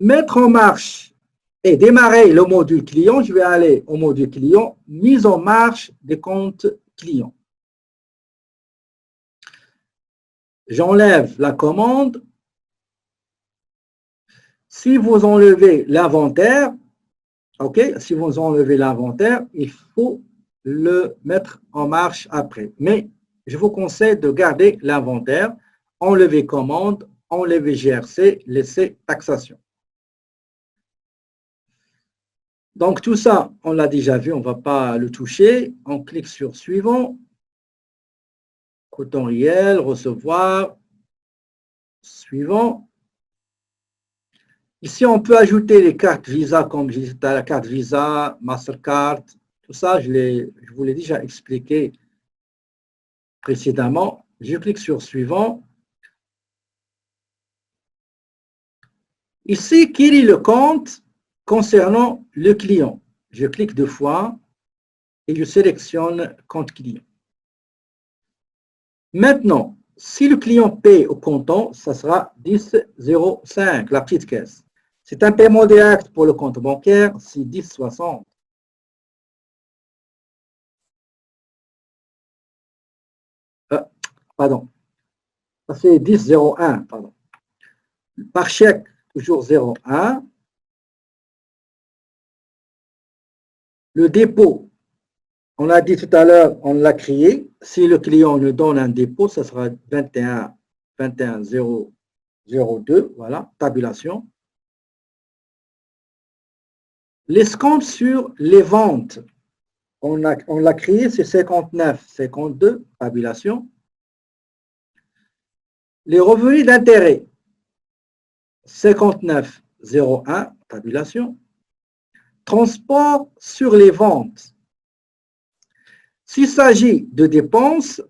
mettre en marche et démarrer le module client, je vais aller au module client, mise en marche des comptes clients. J'enlève la commande. Si vous enlevez l'inventaire, ok, si vous enlevez l'inventaire, il faut le mettre en marche après. Mais je vous conseille de garder l'inventaire, enlever commande, enlever GRC, laisser taxation. Donc tout ça, on l'a déjà vu, on ne va pas le toucher. On clique sur suivant, coût réel, recevoir, suivant. Ici, on peut ajouter les cartes Visa, comme je disais, la carte Visa, Mastercard, tout ça, je vous l'ai déjà expliqué précédemment. Je clique sur suivant. Ici, quel est le compte concernant le client? Je clique 2 fois et je sélectionne compte client. Maintenant, si le client paie au comptant, ça sera 10,05, la petite caisse. C'est un paiement direct pour le compte bancaire, c'est 10,60. Pardon. Ça c'est 10,01, pardon. Par chèque, toujours 0,1. Le dépôt, on l'a dit tout à l'heure, on l'a créé. Si le client nous donne un dépôt, ça sera 21,002, voilà, tabulation. L'escompte sur les ventes, on l'a créé, c'est 59,52, tabulation. Les revenus d'intérêt, 59,01, tabulation. Transport sur les ventes. S'il s'agit de dépenses,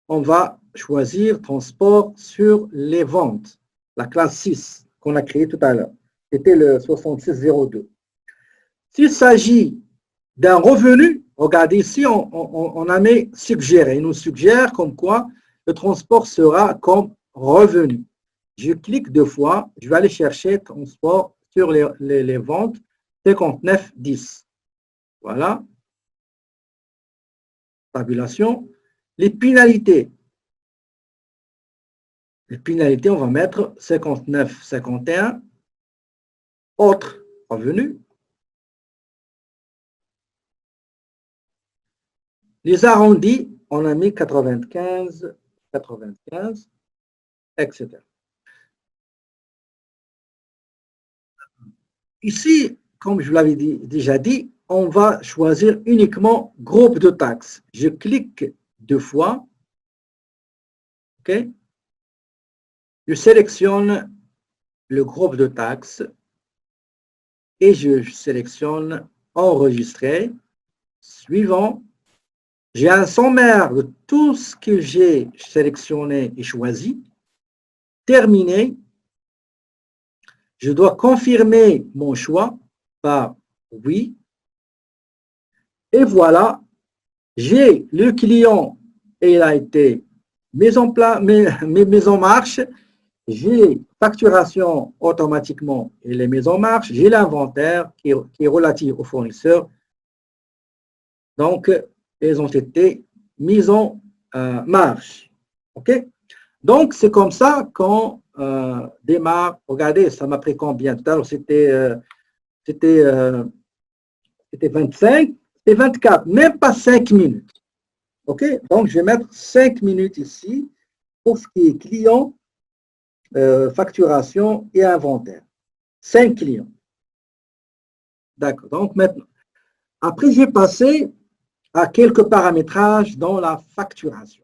on va choisir transport sur les ventes, la classe 6 qu'on a créée tout à l'heure. C'était le 6602. S'il s'agit d'un revenu, regardez ici, on a mis suggéré. Il nous suggère comme quoi le transport sera comme revenu. Je clique 2 fois, je vais aller chercher transport sur les ventes 59,10. Voilà. Tabulation. Les pénalités. Les pénalités, on va mettre 59,51. Autres revenus. Les arrondis, on a mis 95, 95, etc. Ici, comme je vous l'avais déjà dit, on va choisir uniquement groupe de taxes. Je clique 2 fois. OK. Je sélectionne le groupe de taxes et je sélectionne enregistrer. Suivant. J'ai un sommaire de tout ce que j'ai sélectionné et choisi. Terminé. Je dois confirmer mon choix par oui. Et voilà, j'ai le client et il a été mis en marche. J'ai facturation automatiquement, elle est mise en marche. J'ai l'inventaire qui est relatif au fournisseur. Donc, elles ont été mises en marche. OK? Donc, c'est comme ça qu'on démarre. Regardez, ça m'a pris combien? Tout à l'heure, c'était 25, c'était 24, même pas 5 minutes. OK? Donc, je vais mettre 5 minutes ici pour ce qui est client, facturation et inventaire. 5 clients. D'accord. Donc, maintenant, après, je vais passer à quelques paramétrages dans la facturation.